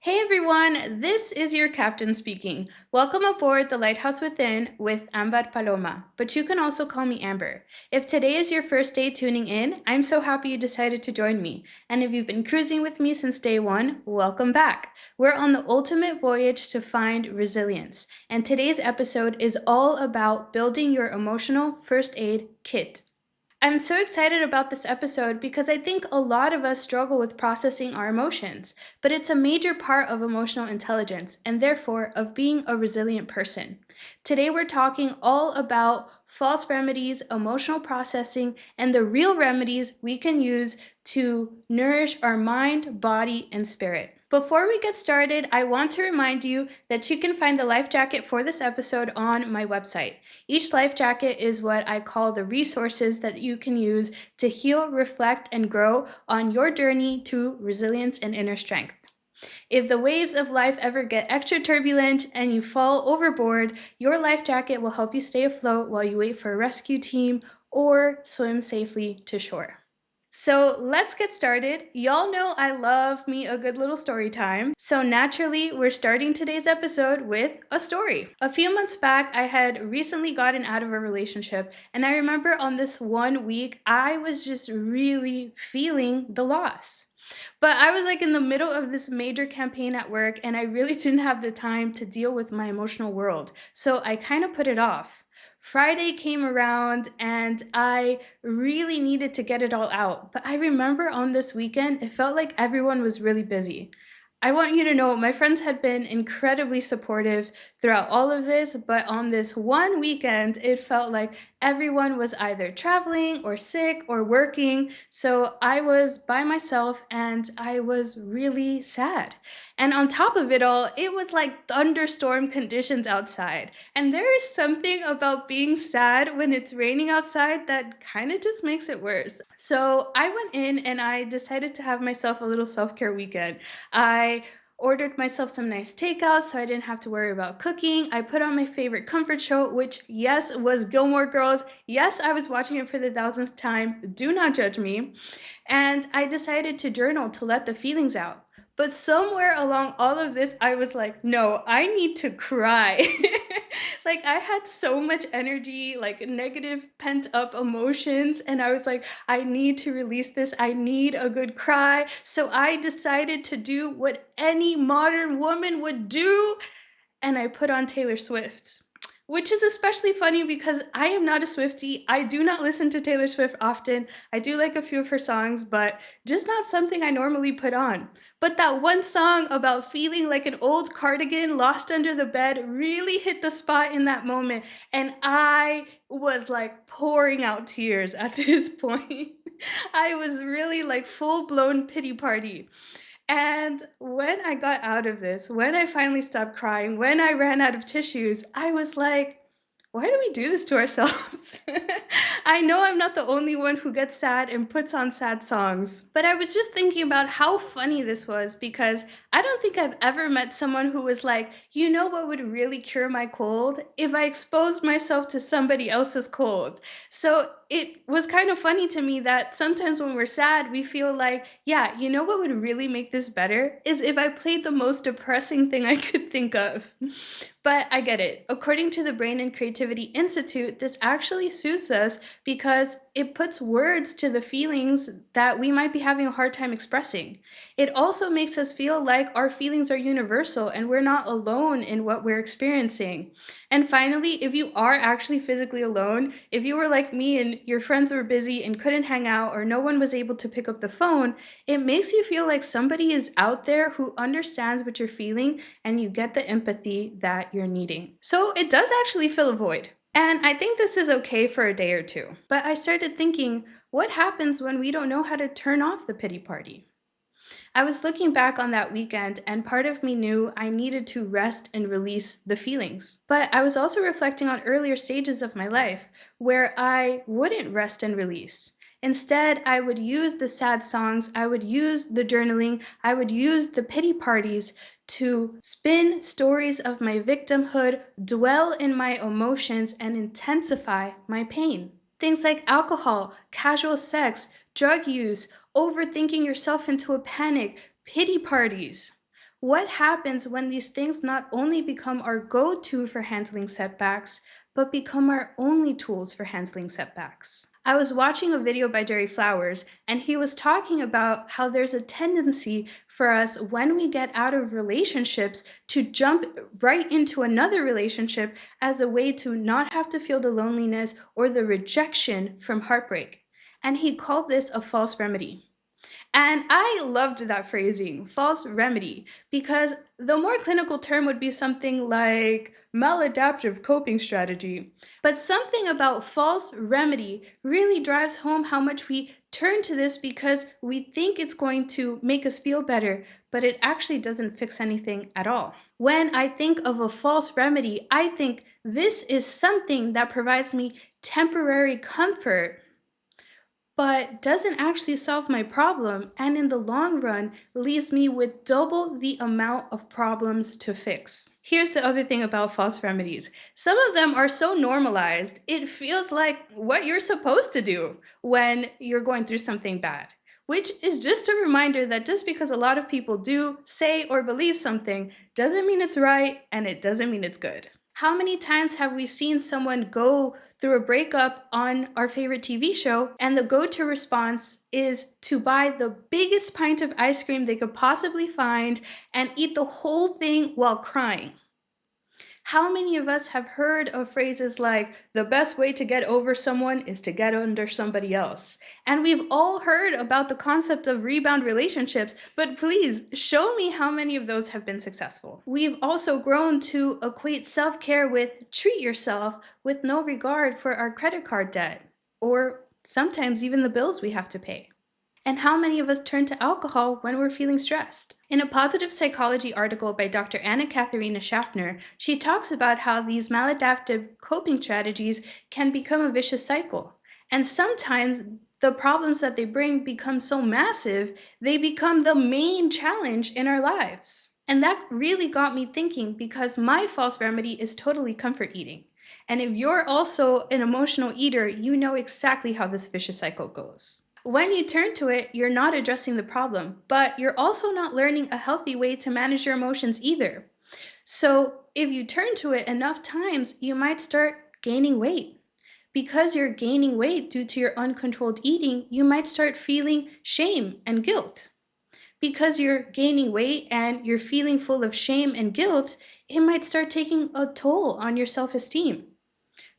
Hey everyone, this is your captain speaking. Welcome aboard the Lighthouse Within with Ambar Paloma, but you can also call me Amber. If today is your first day tuning in, I'm so happy you decided to join me. And if you've been cruising with me since day one, welcome back. We're on the ultimate voyage to find resilience, and today's episode is all about building your emotional first aid kit. I'm so excited about this episode because I think a lot of us struggle with processing our emotions, but it's a major part of emotional intelligence and therefore of being a resilient person. Today we're talking all about false remedies, emotional processing, and the real remedies we can use to nourish our mind, body, and spirit. Before we get started, I want to remind you that you can find the life jacket for this episode on my website. Each life jacket is what I call the resources that you can use to heal, reflect, and grow on your journey to resilience and inner strength. If the waves of life ever get extra turbulent and you fall overboard, your life jacket will help you stay afloat while you wait for a rescue team or swim safely to shore. So let's get started. Y'all know I love me a good little story time. So naturally, we're starting today's episode with a story. A few months back, I had recently gotten out of a relationship, and I remember on this one week, I was just really feeling the loss. But I was like in the middle of this major campaign at work, and I really didn't have the time to deal with my emotional world. So I kind of put it off. Friday came around and I really needed to get it all out. But I remember on this weekend, it felt like everyone was really busy. I want you to know my friends had been incredibly supportive throughout all of this, but on this one weekend, it felt like everyone was either traveling or sick or working. So I was by myself and I was really sad. And on top of it all, it was like thunderstorm conditions outside. And there is something about being sad when it's raining outside that kind of just makes it worse. So I went in and I decided to have myself a little self-care weekend. I ordered myself some nice takeout so I didn't have to worry about cooking. I put on my favorite comfort show, which, yes, was Gilmore Girls. Yes, I was watching it for the thousandth time. Do not judge me. And I decided to journal to let the feelings out. But somewhere along all of this, I was like, no, I need to cry. Like, I had so much energy, like negative pent up emotions. And I was like, I need to release this. I need a good cry. So I decided to do what any modern woman would do. And I put on Taylor Swift's. Which is especially funny because I am not a Swiftie. I do not listen to Taylor Swift often. I do like a few of her songs, but just not something I normally put on. But that one song about feeling like an old cardigan lost under the bed really hit the spot in that moment. And I was like pouring out tears at this point. I was really like full blown pity party. And when I got out of this, when I finally stopped crying, when I ran out of tissues, I was like, why do we do this to ourselves? I know I'm not the only one who gets sad and puts on sad songs, but I was just thinking about how funny this was because I don't think I've ever met someone who was like, you know what would really cure my cold? If I exposed myself to somebody else's cold. So it was kind of funny to me that sometimes when we're sad, we feel like, yeah, you know what would really make this better? Is if I played the most depressing thing I could think of. But I get it. According to the Brain and Creativity Institute, this actually soothes us because it puts words to the feelings that we might be having a hard time expressing. It also makes us feel like our feelings are universal and we're not alone in what we're experiencing. And finally, if you are actually physically alone, if you were like me and your friends were busy and couldn't hang out or no one was able to pick up the phone, it makes you feel like somebody is out there who understands what you're feeling and you get the empathy that you're needing. So it does actually fill a void. And I think this is okay for a day or two. But I started thinking, what happens when we don't know how to turn off the pity party? I was looking back on that weekend, and part of me knew I needed to rest and release the feelings. But I was also reflecting on earlier stages of my life where I wouldn't rest and release. Instead, I would use the sad songs, I would use the journaling, I would use the pity parties to spin stories of my victimhood, dwell in my emotions, and intensify my pain. Things like alcohol, casual sex, drug use, overthinking yourself into a panic, pity parties. What happens when these things not only become our go-to for handling setbacks, but become our only tools for handling setbacks? I was watching a video by Jerry Flowers, and he was talking about how there's a tendency for us when we get out of relationships to jump right into another relationship as a way to not have to feel the loneliness or the rejection from heartbreak. And he called this a false remedy. And I loved that phrasing, false remedy, because the more clinical term would be something like maladaptive coping strategy. But something about false remedy really drives home how much we turn to this because we think it's going to make us feel better, but it actually doesn't fix anything at all. When I think of a false remedy, I think this is something that provides me temporary comfort but doesn't actually solve my problem, and in the long run leaves me with double the amount of problems to fix. Here's the other thing about false remedies. Some of them are so normalized, it feels like what you're supposed to do when you're going through something bad. Which is just a reminder that just because a lot of people do, say, or believe something doesn't mean it's right, and it doesn't mean it's good. How many times have we seen someone go through a breakup on our favorite TV show, and the go-to response is to buy the biggest pint of ice cream they could possibly find and eat the whole thing while crying? How many of us have heard of phrases like, the best way to get over someone is to get under somebody else? And we've all heard about the concept of rebound relationships, but please show me how many of those have been successful. We've also grown to equate self-care with treat yourself with no regard for our credit card debt, or sometimes even the bills we have to pay. And how many of us turn to alcohol when we're feeling stressed? In a positive psychology article by Dr. Anna Katharina Schaffner, she talks about how these maladaptive coping strategies can become a vicious cycle. And sometimes the problems that they bring become so massive, they become the main challenge in our lives. And that really got me thinking because my false remedy is totally comfort eating. And if you're also an emotional eater, you know exactly how this vicious cycle goes. When you turn to it, you're not addressing the problem, but you're also not learning a healthy way to manage your emotions either. So if you turn to it enough times, you might start gaining weight. Because you're gaining weight due to your uncontrolled eating, you might start feeling shame and guilt. Because you're gaining weight and you're feeling full of shame and guilt, it might start taking a toll on your self-esteem.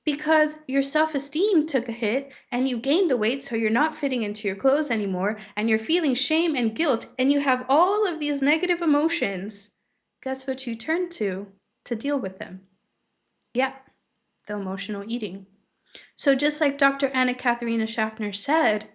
Because your self-esteem took a hit and you gained the weight so you're not fitting into your clothes anymore and you're feeling shame and guilt and you have all of these negative emotions, guess what you turn to deal with them? Yeah, the emotional eating. So just like Dr. Anna Katharina Schaffner said,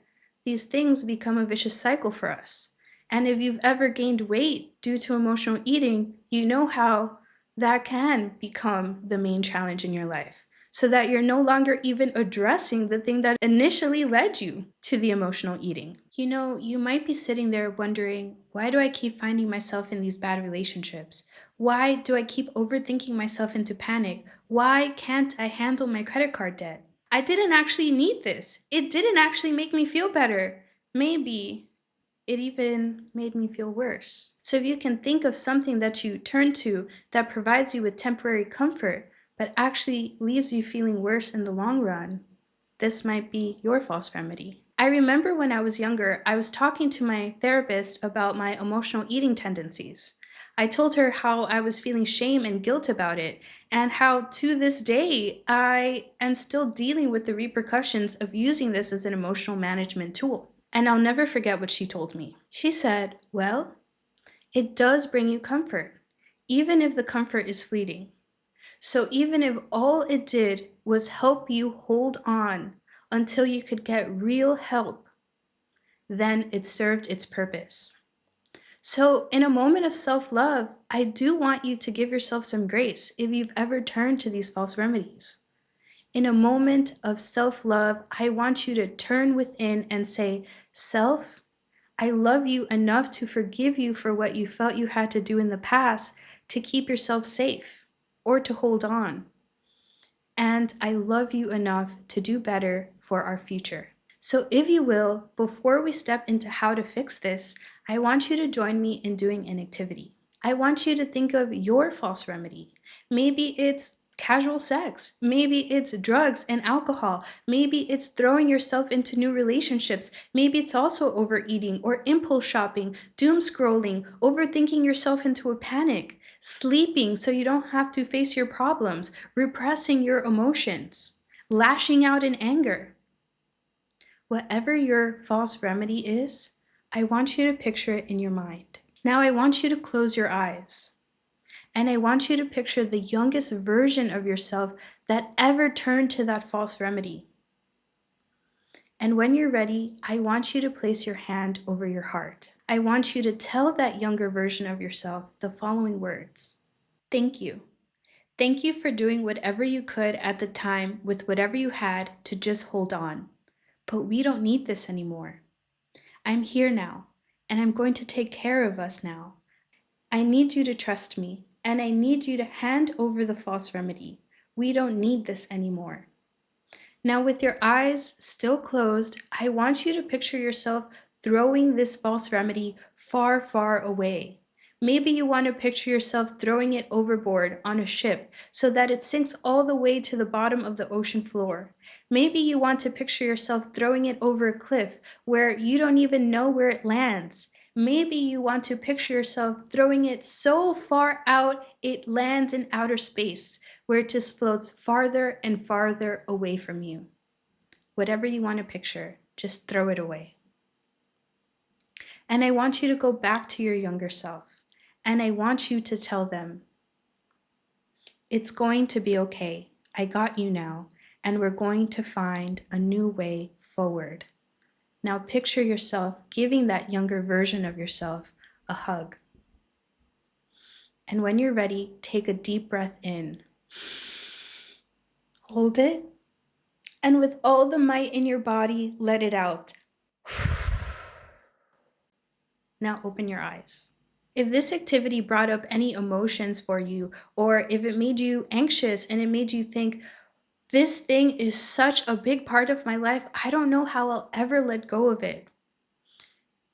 these things become a vicious cycle for us. And if you've ever gained weight due to emotional eating, you know how that can become the main challenge in your life, so that you're no longer even addressing the thing that initially led you to the emotional eating. You know, you might be sitting there wondering, why do I keep finding myself in these bad relationships? Why do I keep overthinking myself into panic? Why can't I handle my credit card debt? I didn't actually need this. It didn't actually make me feel better. Maybe it even made me feel worse. So if you can think of something that you turn to that provides you with temporary comfort, but actually leaves you feeling worse in the long run, this might be your false remedy. I remember when I was younger, I was talking to my therapist about my emotional eating tendencies. I told her how I was feeling shame and guilt about it, and how to this day, I am still dealing with the repercussions of using this as an emotional management tool. And I'll never forget what she told me. She said, well, it does bring you comfort, even if the comfort is fleeting. So even if all it did was help you hold on until you could get real help, then it served its purpose. So in a moment of self-love, I do want you to give yourself some grace if you've ever turned to these false remedies. In a moment of self-love, I want you to turn within and say, self, I love you enough to forgive you for what you felt you had to do in the past to keep yourself safe or to hold on. And I love you enough to do better for our future. So if you will, before we step into how to fix this, I want you to join me in doing an activity. I want you to think of your false remedy. Maybe it's casual sex. Maybe it's drugs and alcohol. Maybe it's throwing yourself into new relationships. Maybe it's also overeating or impulse shopping, doom scrolling, overthinking yourself into a panic, sleeping so you don't have to face your problems, repressing your emotions, lashing out in anger. Whatever your false remedy is, I want you to picture it in your mind. Now I want you to close your eyes. And I want you to picture the youngest version of yourself that ever turned to that false remedy. And when you're ready, I want you to place your hand over your heart. I want you to tell that younger version of yourself the following words. Thank you. Thank you for doing whatever you could at the time with whatever you had to just hold on. But we don't need this anymore. I'm here now, and I'm going to take care of us now. I need you to trust me, and I need you to hand over the false remedy. We don't need this anymore. Now, with your eyes still closed, I want you to picture yourself throwing this false remedy far, far away. Maybe you want to picture yourself throwing it overboard on a ship so that it sinks all the way to the bottom of the ocean floor. Maybe you want to picture yourself throwing it over a cliff where you don't even know where it lands. Maybe you want to picture yourself throwing it so far out it lands in outer space, where it just floats farther and farther away from you. Whatever you want to picture, just throw it away. And I want you to go back to your younger self, and I want you to tell them, it's going to be okay. I got you now, and we're going to find a new way forward. Now picture yourself giving that younger version of yourself a hug. And when you're ready, take a deep breath in. Hold it. And with all the might in your body, let it out. Now open your eyes. If this activity brought up any emotions for you, or if it made you anxious and it made you think, this thing is such a big part of my life, I don't know how I'll ever let go of it,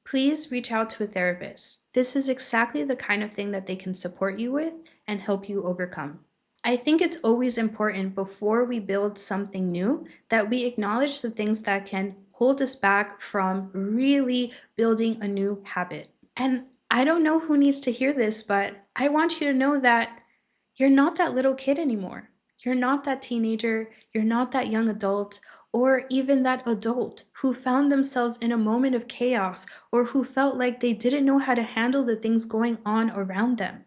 please reach out to a therapist. This is exactly the kind of thing that they can support you with and help you overcome. I think it's always important before we build something new that we acknowledge the things that can hold us back from really building a new habit. And I don't know who needs to hear this, but I want you to know that you're not that little kid anymore. You're not that teenager. You're not that young adult, or even that adult who found themselves in a moment of chaos or who felt like they didn't know how to handle the things going on around them.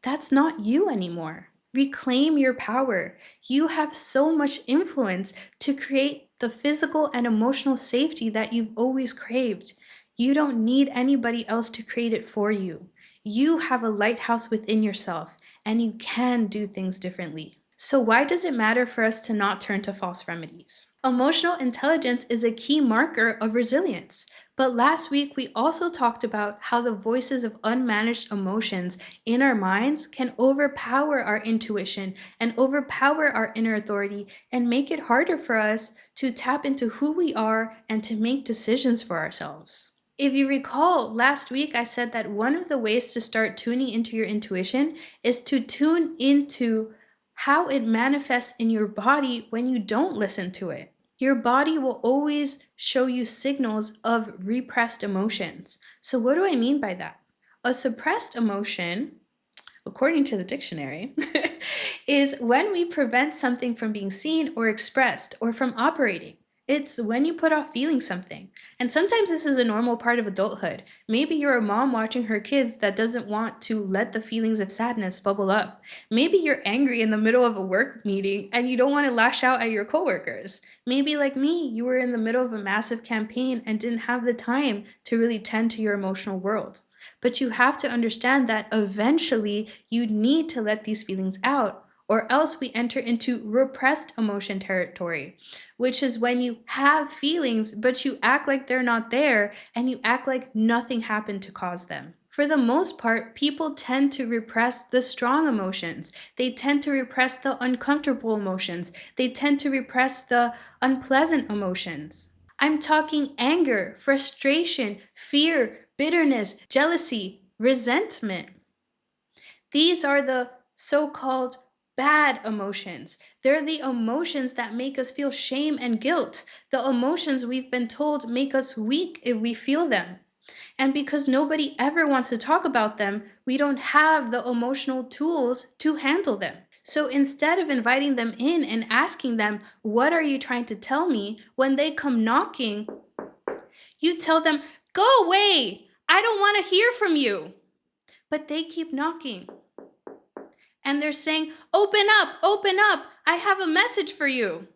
That's not you anymore. Reclaim your power. You have so much influence to create the physical and emotional safety that you've always craved. You don't need anybody else to create it for you. You have a lighthouse within yourself, and you can do things differently. So why does it matter for us to not turn to false remedies? Emotional intelligence is a key marker of resilience. But last week, we also talked about how the voices of unmanaged emotions in our minds can overpower our intuition and overpower our inner authority and make it harder for us to tap into who we are and to make decisions for ourselves. If you recall, last week I said that one of the ways to start tuning into your intuition is to tune into how it manifests in your body when you don't listen to it. Your body will always show you signals of repressed emotions. So what do I mean by that? A suppressed emotion, according to the dictionary, is when we prevent something from being seen or expressed or from operating. It's when you put off feeling something. And sometimes this is a normal part of adulthood. Maybe you're a mom watching her kids that doesn't want to let the feelings of sadness bubble up. Maybe you're angry in the middle of a work meeting and you don't want to lash out at your coworkers. Maybe like me, you were in the middle of a massive campaign and didn't have the time to really tend to your emotional world. But you have to understand that eventually you need to let these feelings out, or else we enter into repressed emotion territory, which is when you have feelings, but you act like they're not there and you act like nothing happened to cause them. For the most part, people tend to repress the strong emotions. They tend to repress the uncomfortable emotions. They tend to repress the unpleasant emotions. I'm talking anger, frustration, fear, bitterness, jealousy, resentment. These are the so-called bad emotions. They're the emotions that make us feel shame and guilt. The emotions we've been told make us weak if we feel them. And because nobody ever wants to talk about them, we don't have the emotional tools to handle them. So instead of inviting them in and asking them, "What are you trying to tell me?" when they come knocking, you tell them, "Go away! I don't want to hear from you." But they keep knocking. And they're saying, open up, I have a message for you."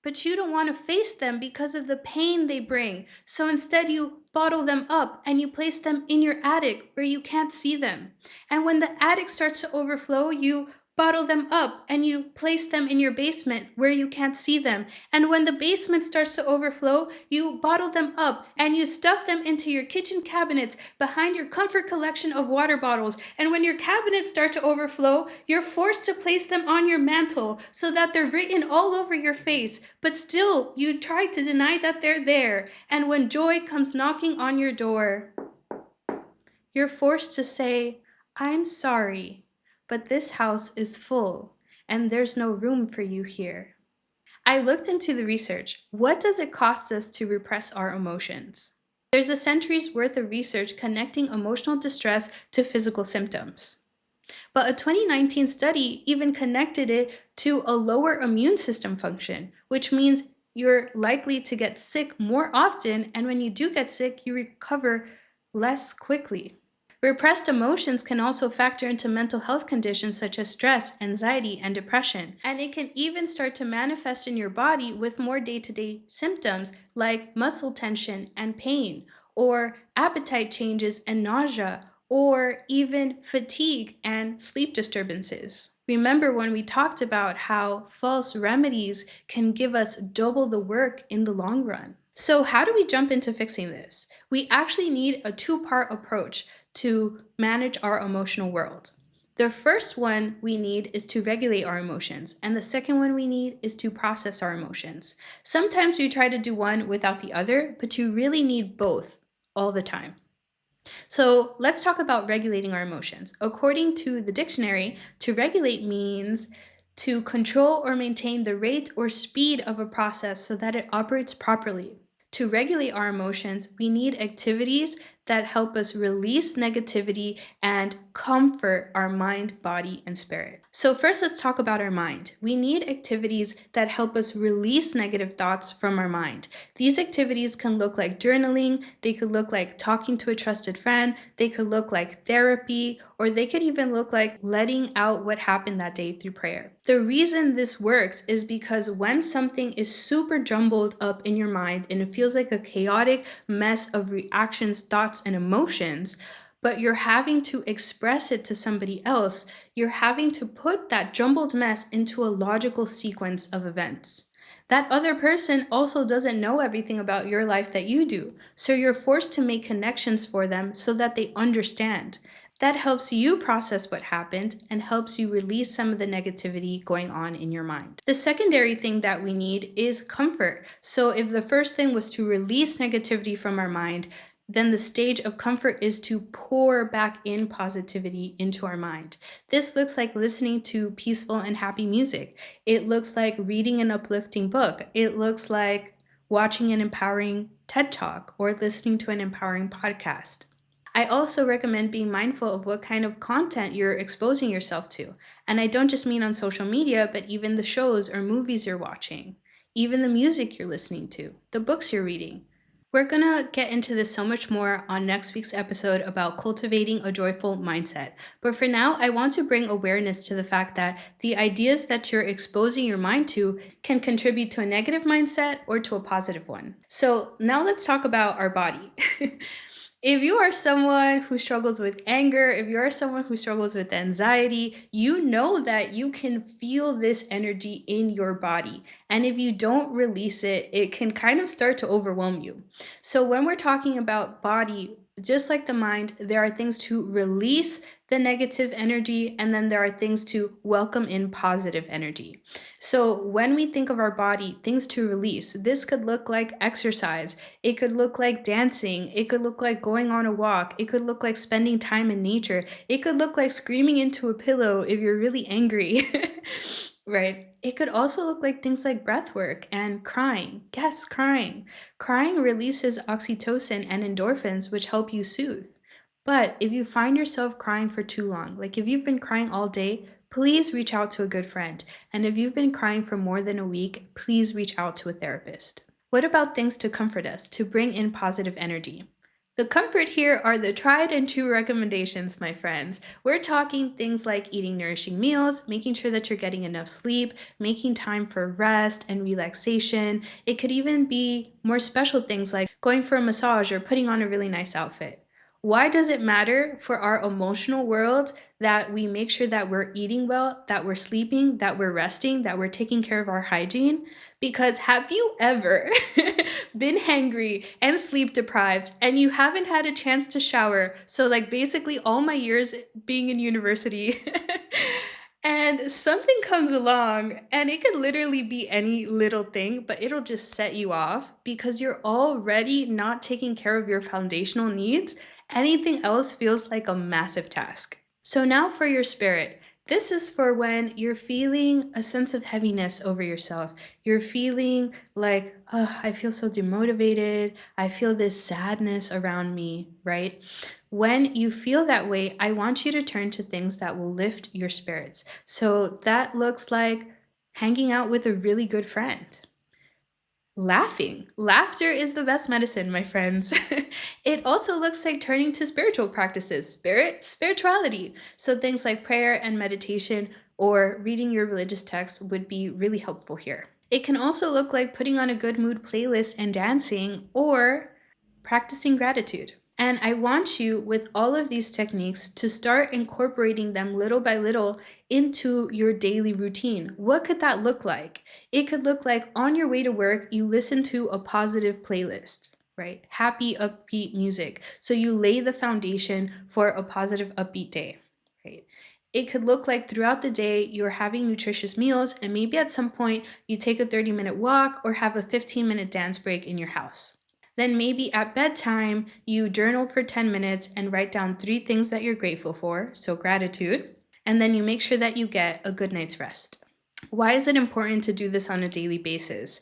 But you don't want to face them because of the pain they bring. So instead you bottle them up and you place them in your attic where you can't see them. And when the attic starts to overflow, you bottle them up and you place them in your basement where you can't see them. And when the basement starts to overflow, you bottle them up and you stuff them into your kitchen cabinets behind your comfort collection of water bottles. And when your cabinets start to overflow, you're forced to place them on your mantle so that they're written all over your face. But still, you try to deny that they're there. And when joy comes knocking on your door, you're forced to say, "I'm sorry, but this house is full and there's no room for you here." I looked into the research. What does it cost us to repress our emotions? There's a century's worth of research connecting emotional distress to physical symptoms. But a 2019 study even connected it to a lower immune system function, which means you're likely to get sick more often, and when you do get sick, you recover less quickly. Repressed emotions can also factor into mental health conditions such as stress, anxiety, and depression. And it can even start to manifest in your body with more day-to-day symptoms like muscle tension and pain, or appetite changes and nausea, or even fatigue and sleep disturbances. Remember when we talked about how false remedies can give us double the work in the long run? So how do we jump into fixing this? We actually need a two-part approach to manage our emotional world. The first one we need is to regulate our emotions, and the second one we need is to process our emotions. Sometimes we try to do one without the other, but you really need both all the time. So let's talk about regulating our emotions. According to the dictionary, to regulate means to control or maintain the rate or speed of a process so that it operates properly. To regulate our emotions, we need activities that help us release negativity and comfort our mind, body, and spirit. So first, let's talk about our mind. We need activities that help us release negative thoughts from our mind. These activities can look like journaling, they could look like talking to a trusted friend, they could look like therapy, or they could even look like letting out what happened that day through prayer. The reason this works is because when something is super jumbled up in your mind and it feels like a chaotic mess of reactions, thoughts, and emotions, but you're having to express it to somebody else, you're having to put that jumbled mess into a logical sequence of events. That other person also doesn't know everything about your life that you do, so you're forced to make connections for them so that they understand. That helps you process what happened and helps you release some of the negativity going on in your mind. The secondary thing that we need is comfort. So if the first thing was to release negativity from our mind, then the stage of comfort is to pour back in positivity into our mind. This looks like listening to peaceful and happy music. It looks like reading an uplifting book. It looks like watching an empowering TED Talk or listening to an empowering podcast. I also recommend being mindful of what kind of content you're exposing yourself to. And I don't just mean on social media, but even the shows or movies you're watching, even the music you're listening to, the books you're reading. We're gonna get into this so much more on next week's episode about cultivating a joyful mindset. But for now, I want to bring awareness to the fact that the ideas that you're exposing your mind to can contribute to a negative mindset or to a positive one. So now let's talk about our body. If you are someone who struggles with anger, if you are someone who struggles with anxiety, you know that you can feel this energy in your body. And if you don't release it, it can kind of start to overwhelm you. So when we're talking about body, just like the mind, there are things to release the negative energy, and then there are things to welcome in positive energy. So when we think of our body, things to release, this could look like exercise. It could look like dancing. It could look like going on a walk. It could look like spending time in nature. It could look like screaming into a pillow if you're really angry. Right? It could also look like things like breath work and crying. Yes, crying. Crying releases oxytocin and endorphins, which help you soothe. But if you find yourself crying for too long, like if you've been crying all day, please reach out to a good friend. And if you've been crying for more than a week, please reach out to a therapist. What about things to comfort us, to bring in positive energy? The comfort here are the tried and true recommendations, my friends. We're talking things like eating nourishing meals, making sure that you're getting enough sleep, making time for rest and relaxation. It could even be more special things like going for a massage or putting on a really nice outfit. Why does it matter for our emotional world that we make sure that we're eating well, that we're sleeping, that we're resting, that we're taking care of our hygiene? Because have you ever been hangry and sleep deprived and you haven't had a chance to shower? So, like, basically, all my years being in university. And something comes along, and it could literally be any little thing, but it'll just set you off because you're already not taking care of your foundational needs. Anything else feels like a massive task. So now for your spirit. This is for when you're feeling a sense of heaviness over yourself. You're feeling like, oh, I feel so demotivated. I feel this sadness around me, right? When you feel that way, I want you to turn to things that will lift your spirits. So that looks like hanging out with a really good friend. Laughing. Laughter is the best medicine, my friends. It also looks like turning to spiritual practices, spirituality. So things like prayer and meditation or reading your religious text would be really helpful here. It can also look like putting on a good mood playlist and dancing or practicing gratitude. And I want you, with all of these techniques, to start incorporating them little by little into your daily routine. What could that look like? It could look like on your way to work, you listen to a positive playlist, right? Happy, upbeat music. So you lay the foundation for a positive, upbeat day, right? It could look like throughout the day, you're having nutritious meals, and maybe at some point, you take a 30-minute walk or have a 15-minute dance break in your house. Then maybe at bedtime, you journal for 10 minutes and write down 3 things that you're grateful for, so gratitude, and then you make sure that you get a good night's rest. Why is it important to do this on a daily basis?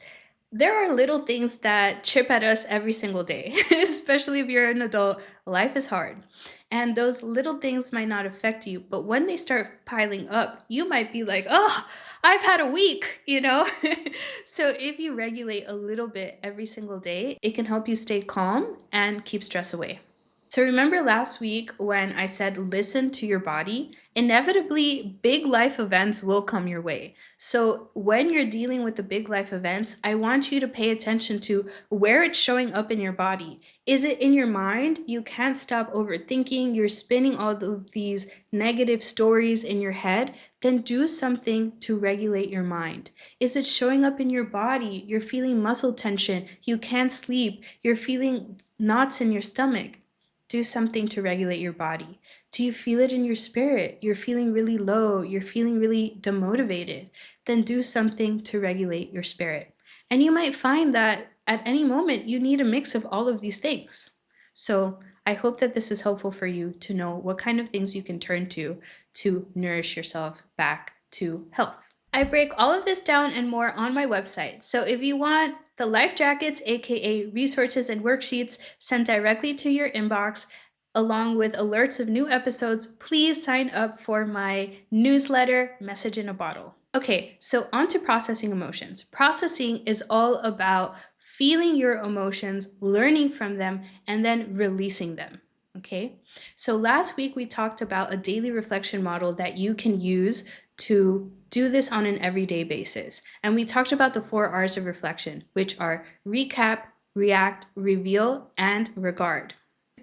There are little things that chip at us every single day, especially if you're an adult. Life is hard. And those little things might not affect you, but when they start piling up, you might be like, oh, I've had a week, you know? So if you regulate a little bit every single day, it can help you stay calm and keep stress away. So remember last week when I said listen to your body? Inevitably, big life events will come your way. So when you're dealing with the big life events, I want you to pay attention to where it's showing up in your body. Is it in your mind? You can't stop overthinking. You're spinning all of these negative stories in your head. Then do something to regulate your mind. Is it showing up in your body? You're feeling muscle tension. You can't sleep. You're feeling knots in your stomach. Do something to regulate your body. Do you feel it in your spirit? You're feeling really low. You're feeling really demotivated. Then do something to regulate your spirit. And you might find that at any moment you need a mix of all of these things. So I hope that this is helpful for you to know what kind of things you can turn to nourish yourself back to health. I break all of this down and more on my website. So if you want the life jackets, aka resources and worksheets, sent directly to your inbox, along with alerts of new episodes, please sign up for my newsletter, Message in a Bottle. Okay, so on to processing emotions. Processing is all about feeling your emotions, learning from them, and then releasing them. Okay, so last week we talked about a daily reflection model that you can use to do this on an everyday basis. And we talked about the 4 R's of reflection, which are recap, react, reveal, and regard.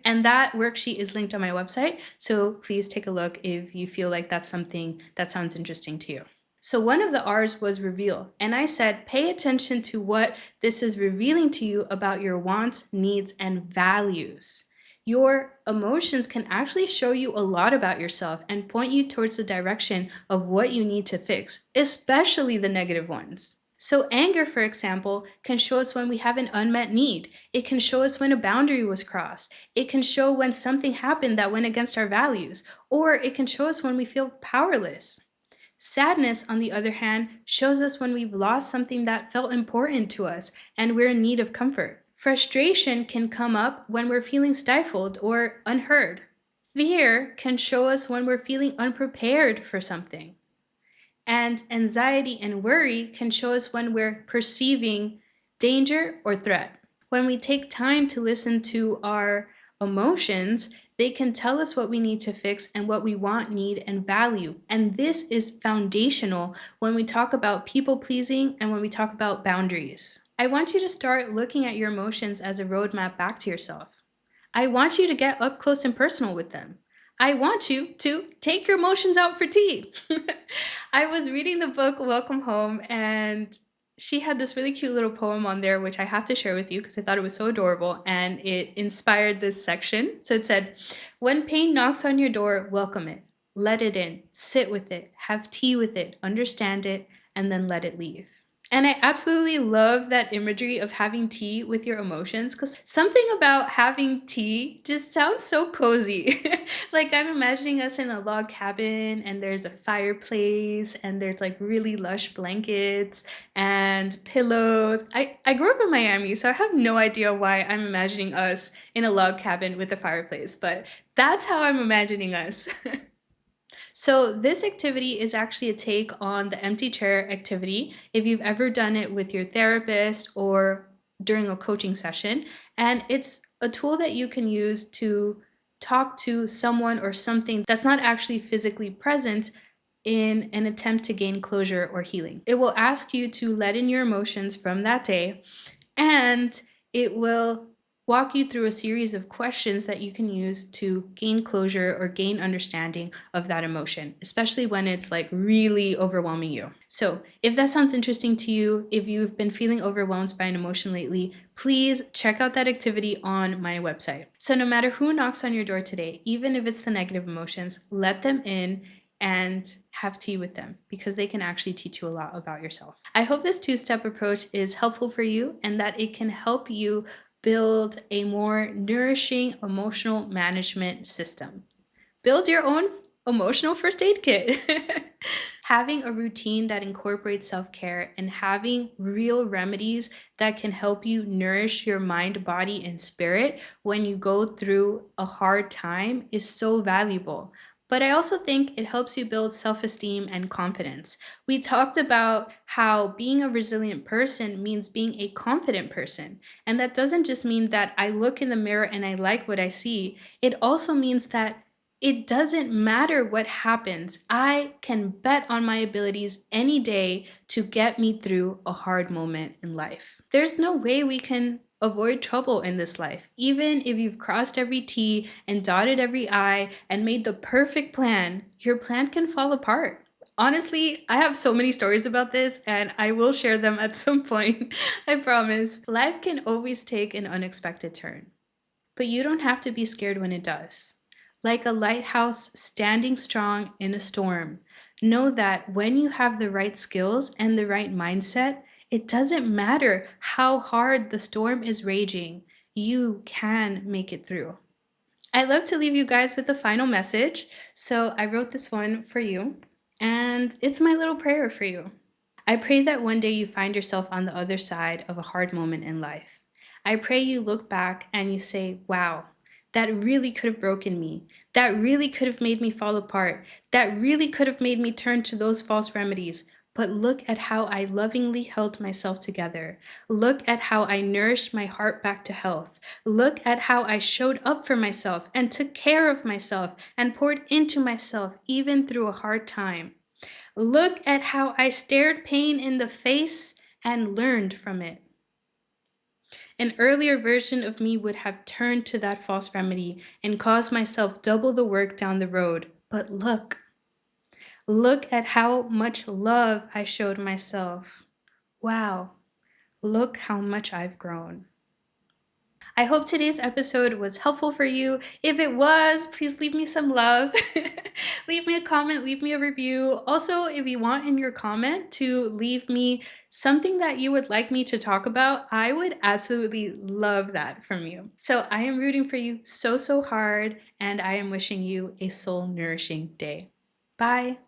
And that worksheet is linked on my website, so please take a look if you feel like that's something that sounds interesting to you. So one of the R's was reveal, and I said pay attention to what this is revealing to you about your wants, needs, and values. Your emotions can actually show you a lot about yourself and point you towards the direction of what you need to fix, especially the negative ones. So, anger, for example, can show us when we have an unmet need. It can show us when a boundary was crossed. It can show when something happened that went against our values, or it can show us when we feel powerless. Sadness, on the other hand, shows us when we've lost something that felt important to us and we're in need of comfort. Frustration can come up when we're feeling stifled or unheard. Fear can show us when we're feeling unprepared for something. And anxiety and worry can show us when we're perceiving danger or threat. When we take time to listen to our emotions, they can tell us what we need to fix and what we want, need, and value. And this is foundational when we talk about people pleasing and when we talk about boundaries. I want you to start looking at your emotions as a roadmap back to yourself. I want you to get up close and personal with them. I want you to take your emotions out for tea. I was reading the book Welcome Home, and she had this really cute little poem on there, which I have to share with you because I thought it was so adorable and it inspired this section. So it said, "When pain knocks on your door, welcome it. Let it in. Sit with it. Have tea with it. Understand it. And then let it leave." And I absolutely love that imagery of having tea with your emotions because something about having tea just sounds so cozy. Like I'm imagining us in a log cabin and there's a fireplace and there's like really lush blankets and pillows. I grew up in Miami, so I have no idea why I'm imagining us in a log cabin with a fireplace, but that's how I'm imagining us. So this activity is actually a take on the empty chair activity if you've ever done it with your therapist or during a coaching session. And it's a tool that you can use to talk to someone or something that's not actually physically present in an attempt to gain closure or healing. It will ask you to let in your emotions from that day, and it will walk you through a series of questions that you can use to gain closure or gain understanding of that emotion, especially when it's like really overwhelming you. So, if that sounds interesting to you, if you've been feeling overwhelmed by an emotion lately, please check out that activity on my website. So, no matter who knocks on your door today, even if it's the negative emotions, let them in and have tea with them because they can actually teach you a lot about yourself. I hope this two-step approach is helpful for you and that it can help you build a more nourishing emotional management system. Build your own emotional first aid kit. Having a routine that incorporates self-care and having real remedies that can help you nourish your mind, body, and spirit when you go through a hard time is so valuable. But I also think it helps you build self-esteem and confidence. We talked about how being a resilient person means being a confident person. And that doesn't just mean that I look in the mirror and I like what I see. It also means that it doesn't matter what happens. I can bet on my abilities any day to get me through a hard moment in life. There's no way we can avoid trouble in this life. Even if you've crossed every T and dotted every I and made the perfect plan, your plan can fall apart. Honestly, I have so many stories about this and I will share them at some point. I promise. Life can always take an unexpected turn, but you don't have to be scared when it does. Like a lighthouse standing strong in a storm, know that when you have the right skills and the right mindset, it doesn't matter how hard the storm is raging, you can make it through. I love to leave you guys with a final message, so I wrote this one for you, and it's my little prayer for you. I pray that one day you find yourself on the other side of a hard moment in life. I pray you look back and you say, wow, that really could have broken me. That really could have made me fall apart. That really could have made me turn to those false remedies. But look at how I lovingly held myself together. Look at how I nourished my heart back to health. Look at how I showed up for myself and took care of myself and poured into myself even through a hard time. Look at how I stared pain in the face and learned from it. An earlier version of me would have turned to that false remedy and caused myself double the work down the road. But look at how much love I showed myself. Wow, look how much I've grown. I hope today's episode was helpful for you. If it was, please leave me some love. Leave me a comment, leave me a review. Also, if you want in your comment to leave me something that you would like me to talk about, I would absolutely love that from you. So I am rooting for you so, so hard, and I am wishing you a soul nourishing day. Bye.